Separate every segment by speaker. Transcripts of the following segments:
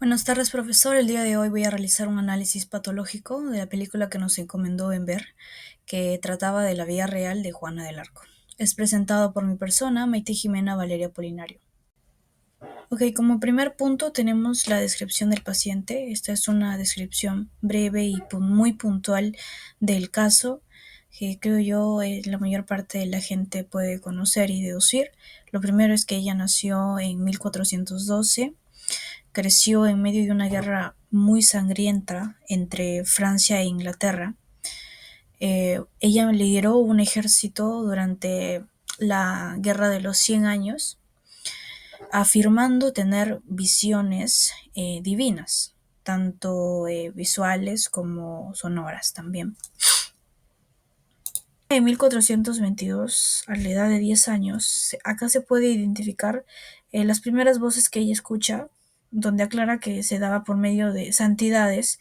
Speaker 1: Buenas tardes, profesor. El día de hoy voy a realizar un análisis patológico de la película que nos encomendó en ver, que trataba de la vida real de Juana del Arco. Es presentado por mi persona, Maite Jimena Valeria Polinario. Ok, como primer punto tenemos la descripción del paciente. Esta es una descripción breve y muy puntual del caso, que creo yo la mayor parte de la gente puede conocer y deducir. Lo primero es que ella nació en 1412. Creció en medio de una guerra muy sangrienta entre Francia e Inglaterra. Ella lideró un ejército durante la Guerra de los 100 años, afirmando tener visiones divinas, tanto visuales como sonoras también. En 1422, a la edad de 10 años, acá se puede identificar las primeras voces que ella escucha, donde aclara que se daba por medio de santidades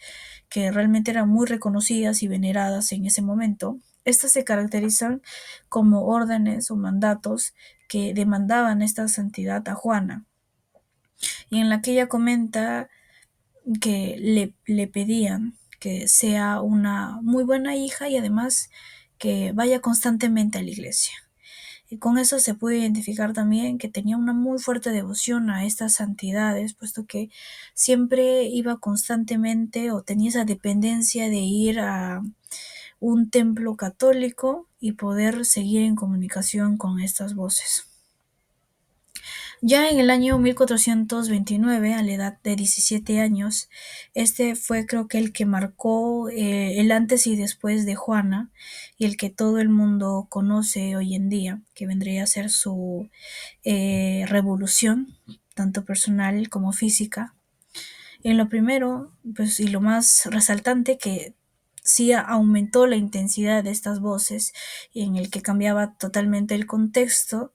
Speaker 1: que realmente eran muy reconocidas y veneradas en ese momento. Estas se caracterizan como órdenes o mandatos que demandaban esta santidad a Juana, y en la que ella comenta que le pedían que sea una muy buena hija y además que vaya constantemente a la iglesia. Y con eso se puede identificar también que tenía una muy fuerte devoción a estas santidades, puesto que siempre iba constantemente o tenía esa dependencia de ir a un templo católico y poder seguir en comunicación con estas voces. Ya en el año 1429, a la edad de 17 años, este fue creo que el que marcó el antes y después de Juana, y el que todo el mundo conoce hoy en día, que vendría a ser su revolución, tanto personal como física. En lo primero, pues, y lo más resaltante, que sí aumentó la intensidad de estas voces, y en el que cambiaba totalmente el contexto,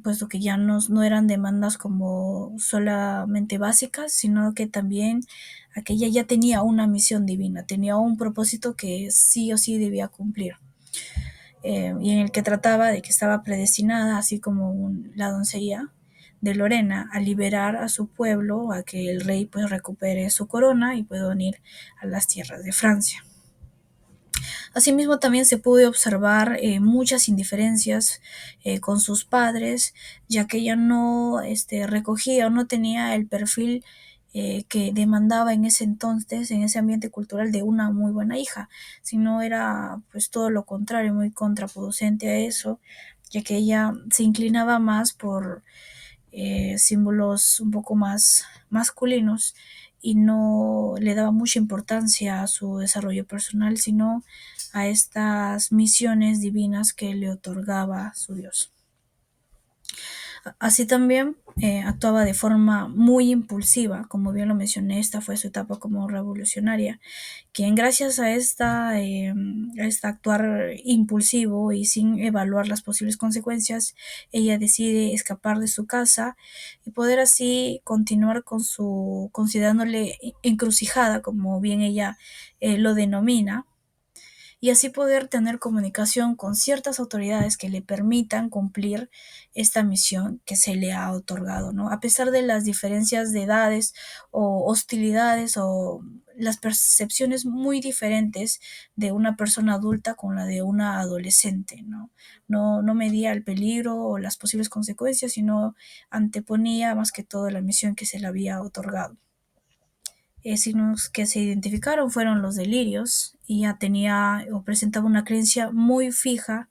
Speaker 1: puesto que ya no eran demandas como solamente básicas, sino que también aquella ya tenía una misión divina, tenía un propósito que sí o sí debía cumplir, y en el que trataba de que estaba predestinada, así como la doncella de Lorena, a liberar a su pueblo, a que el rey pues recupere su corona y pueda unir a las tierras de Francia. Asimismo, también se pudo observar muchas indiferencias con sus padres, ya que ella no recogía o no tenía el perfil que demandaba en ese entonces, en ese ambiente cultural, de una muy buena hija, sino era pues todo lo contrario, muy contraproducente a eso, ya que ella se inclinaba más por símbolos un poco más masculinos y no le daba mucha importancia a su desarrollo personal, sino a estas misiones divinas que le otorgaba su Dios. Así también actuaba de forma muy impulsiva, como bien lo mencioné. Esta fue su etapa como revolucionaria, quien gracias a esta actuar impulsivo y sin evaluar las posibles consecuencias, ella decide escapar de su casa y poder así continuar con su, considerándole encrucijada, como bien ella lo denomina, y así poder tener comunicación con ciertas autoridades que le permitan cumplir esta misión que se le ha otorgado, ¿no? A pesar de las diferencias de edades o hostilidades o las percepciones muy diferentes de una persona adulta con la de una adolescente, ¿no? No medía el peligro o las posibles consecuencias, sino anteponía más que todo la misión que se le había otorgado. Signos que se identificaron fueron los delirios, y ya tenía o presentaba una creencia muy fija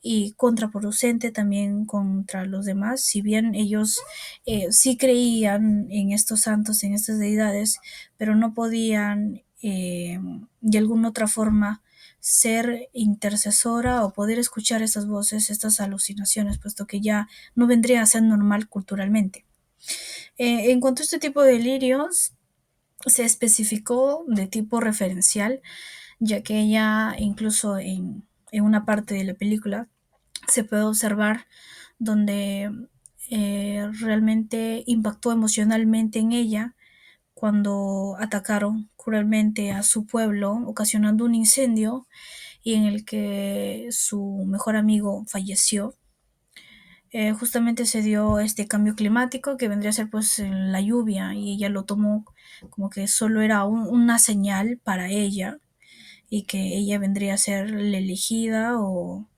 Speaker 1: y contraproducente también contra los demás. Si bien ellos sí creían en estos santos, en estas deidades, pero no podían de alguna otra forma ser intercesora o poder escuchar estas voces, estas alucinaciones, puesto que ya no vendría a ser normal culturalmente. En cuanto a este tipo de delirios, se especificó de tipo referencial, ya que ella incluso en una parte de la película se puede observar donde realmente impactó emocionalmente en ella cuando atacaron cruelmente a su pueblo, ocasionando un incendio y en el que su mejor amigo falleció. justamente se dio este cambio climático que vendría a ser pues la lluvia y ella lo tomó como que solo era una señal para ella y que ella vendría a ser la elegida o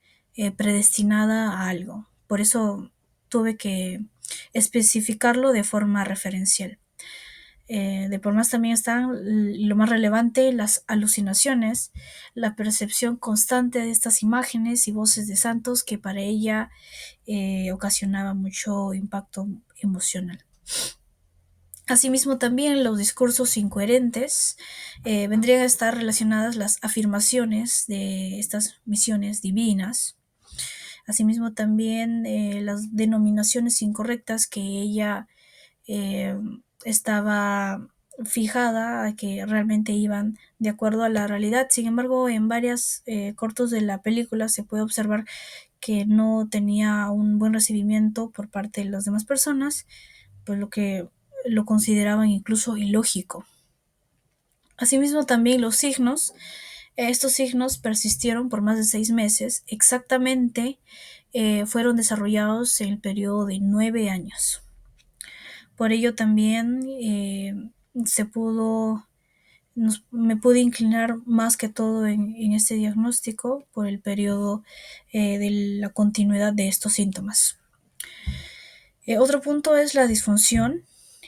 Speaker 1: predestinada a algo. Por eso tuve que especificarlo de forma referencial. De por más también están lo más relevante, las alucinaciones, la percepción constante de estas imágenes y voces de santos que para ella ocasionaba mucho impacto emocional. Asimismo, también los discursos incoherentes vendrían a estar relacionadas las afirmaciones de estas misiones divinas. Asimismo, también las denominaciones incorrectas que ella eh, estaba fijada a que realmente iban de acuerdo a la realidad. Sin embargo, en varias cortos de la película se puede observar que no tenía un buen recibimiento por parte de las demás personas, pues lo que lo consideraban incluso ilógico. Asimismo, también los signos. Estos signos persistieron por más de 6 meses. Exactamente fueron desarrollados en el periodo de 9 años. Por ello también se pudo, me pude inclinar más que todo en este diagnóstico por el periodo de la continuidad de estos síntomas. Otro punto es la disfunción.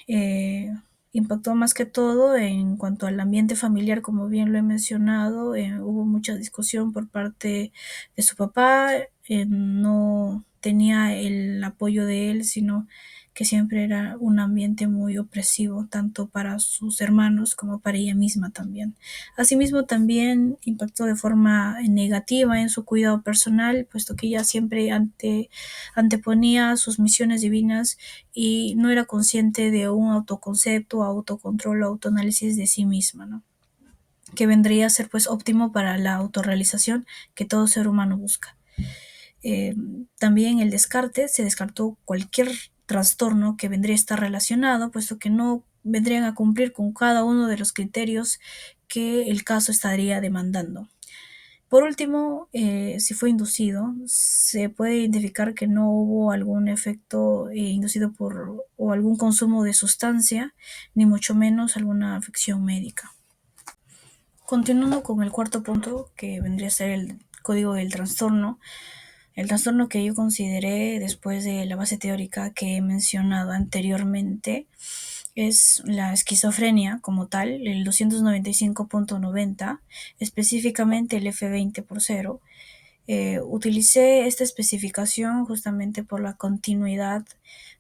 Speaker 1: Eh, Impactó más que todo en cuanto al ambiente familiar, como bien lo he mencionado. Hubo mucha discusión por parte de su papá. No tenía el apoyo de él, sino que siempre era un ambiente muy opresivo, tanto para sus hermanos como para ella misma también. Asimismo, también impactó de forma negativa en su cuidado personal, puesto que ella siempre anteponía sus misiones divinas y no era consciente de un autoconcepto, autocontrol o autoanálisis de sí misma, ¿no? Que vendría a ser pues óptimo para la autorrealización que todo ser humano busca. Eh, También el descarte, se descartó cualquier trastorno que vendría a estar relacionado, puesto que no vendrían a cumplir con cada uno de los criterios que el caso estaría demandando. Por último, si fue inducido, se puede identificar que no hubo algún efecto inducido por o algún consumo de sustancia, ni mucho menos alguna afección médica. Continuando con el cuarto punto, que vendría a ser el código del trastorno. El trastorno que yo consideré después de la base teórica que he mencionado anteriormente es la esquizofrenia como tal, el 295.90, específicamente el F20 por cero. Utilicé esta especificación justamente por la continuidad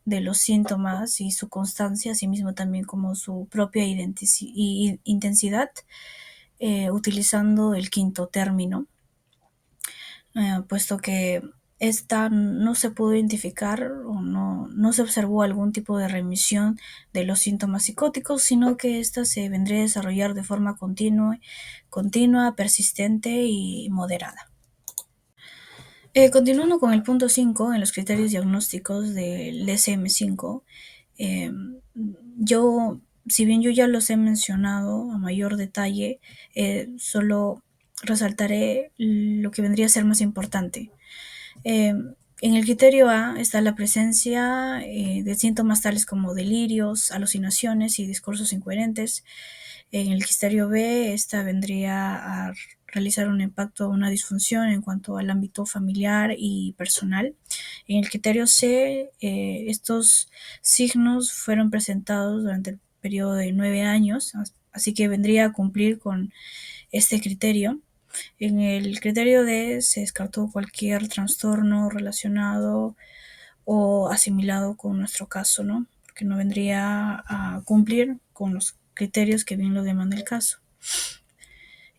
Speaker 1: de los síntomas y su constancia, así mismo también como su propia intensidad, utilizando el quinto término, puesto que esta no se pudo identificar o no se observó algún tipo de remisión de los síntomas psicóticos, sino que esta se vendría a desarrollar de forma continua, persistente y moderada. Continuando con el punto 5, en los criterios diagnósticos del DSM-5, eh, yo, si bien yo ya los he mencionado a mayor detalle, solo resaltaré lo que vendría a ser más importante. Eh, en el criterio A está la presencia de síntomas tales como delirios, alucinaciones y discursos incoherentes. En el criterio B, esta vendría a realizar un impacto o una disfunción en cuanto al ámbito familiar y personal. En el criterio C, estos signos fueron presentados durante el periodo de 9 años, así que vendría a cumplir con este criterio. En el criterio D se descartó cualquier trastorno relacionado o asimilado con nuestro caso, ¿no? Porque no vendría a cumplir con los criterios que bien lo demanda el caso.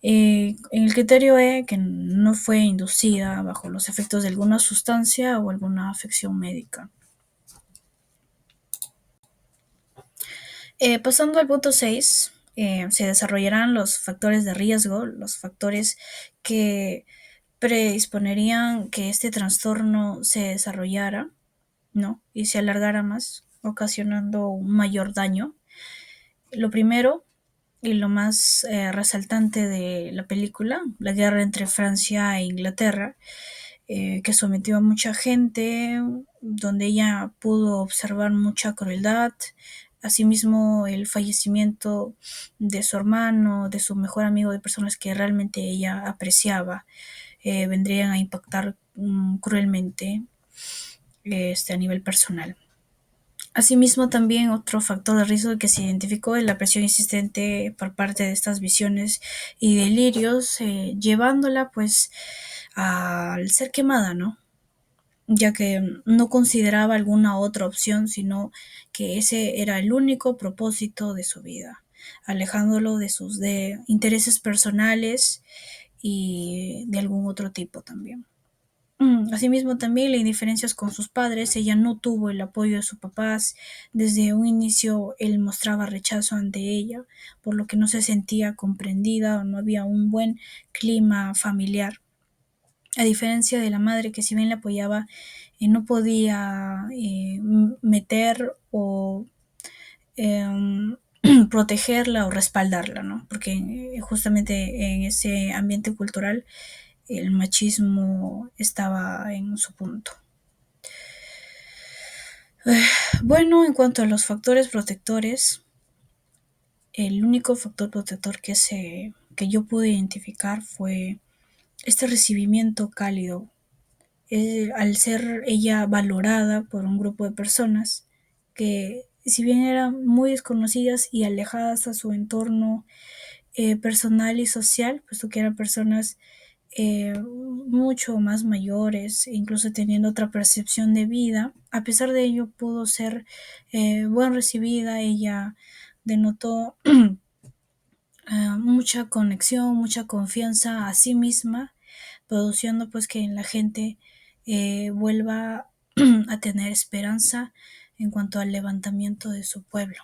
Speaker 1: En el criterio E, que no fue inducida bajo los efectos de alguna sustancia o alguna afección médica. Pasando al punto 6, se desarrollarán los factores de riesgo, los factores que predisponerían que este trastorno se desarrollara, ¿no? Y se alargara más, ocasionando un mayor daño. Lo primero y lo más resaltante de la película, la guerra entre Francia e Inglaterra, que sometió a mucha gente, donde ella pudo observar mucha crueldad. Asimismo, el fallecimiento de su hermano, de su mejor amigo, de personas que realmente ella apreciaba, vendrían a impactar cruelmente a nivel personal. Asimismo, también otro factor de riesgo que se identificó es la presión insistente por parte de estas visiones y delirios, llevándola pues al ser quemada, ¿no? Ya que no consideraba alguna otra opción, sino que ese era el único propósito de su vida, alejándolo de sus intereses personales y de algún otro tipo también. Asimismo, también la indiferencia con sus padres, ella no tuvo el apoyo de sus papás. Desde un inicio él mostraba rechazo ante ella, por lo que no se sentía comprendida o no había un buen clima familiar. A diferencia de la madre, que si bien la apoyaba, no podía meter o em, protegerla o respaldarla, ¿no? Porque justamente en ese ambiente cultural el machismo estaba en su punto. Bueno, en cuanto a los factores protectores, el único factor protector que yo pude identificar fue este recibimiento cálido. Al ser ella valorada por un grupo de personas que, si bien eran muy desconocidas y alejadas a su entorno personal y social, puesto que eran personas mucho más mayores, incluso teniendo otra percepción de vida. A pesar de ello, pudo ser bien recibida. Ella denotó mucha conexión, mucha confianza a sí misma, produciendo pues que la gente vuelva a tener esperanza en cuanto al levantamiento de su pueblo.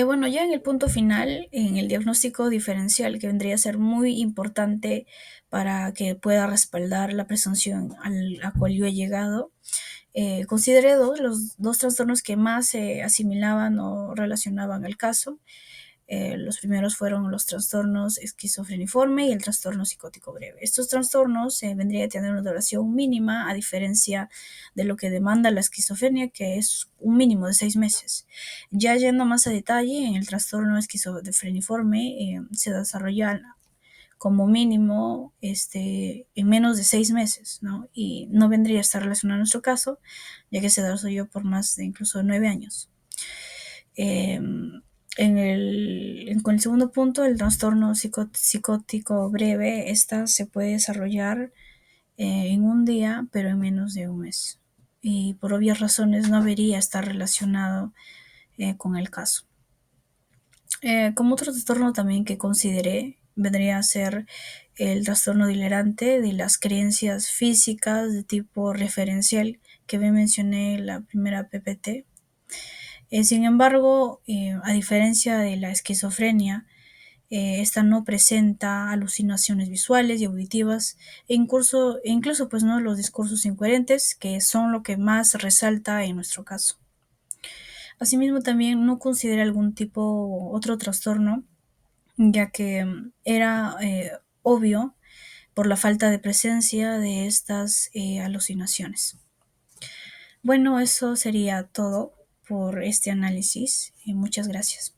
Speaker 1: Bueno, ya en el punto final, en el diagnóstico diferencial, que vendría a ser muy importante para que pueda respaldar la presunción a cual yo he llegado, consideré los dos trastornos que más se asimilaban o relacionaban al caso. Los primeros fueron los trastornos esquizofreniforme y el trastorno psicótico breve. Estos trastornos vendrían a tener una duración mínima, a diferencia de lo que demanda la esquizofrenia, que es un mínimo de 6 meses. Ya yendo más a detalle, en el trastorno esquizofreniforme se desarrolla como mínimo en menos de 6 meses, ¿no? Y no vendría a estar relacionado a nuestro caso, ya que se desarrolló por más de incluso 9 años. Eh, con el segundo punto, el trastorno psicótico breve, esta se puede desarrollar en un día, pero en menos de un mes. Y por obvias razones no debería estar relacionado con el caso. Como otro trastorno también que consideré vendría a ser el trastorno delirante de las creencias físicas de tipo referencial que me mencioné en la primera PPT. Sin embargo, a diferencia de la esquizofrenia, esta no presenta alucinaciones visuales y auditivas incluso pues, ¿no? los discursos incoherentes, que son lo que más resalta en nuestro caso. Asimismo, también no considera algún otro trastorno, ya que era obvio por la falta de presencia de estas alucinaciones. Bueno, eso sería todo por este análisis y muchas gracias.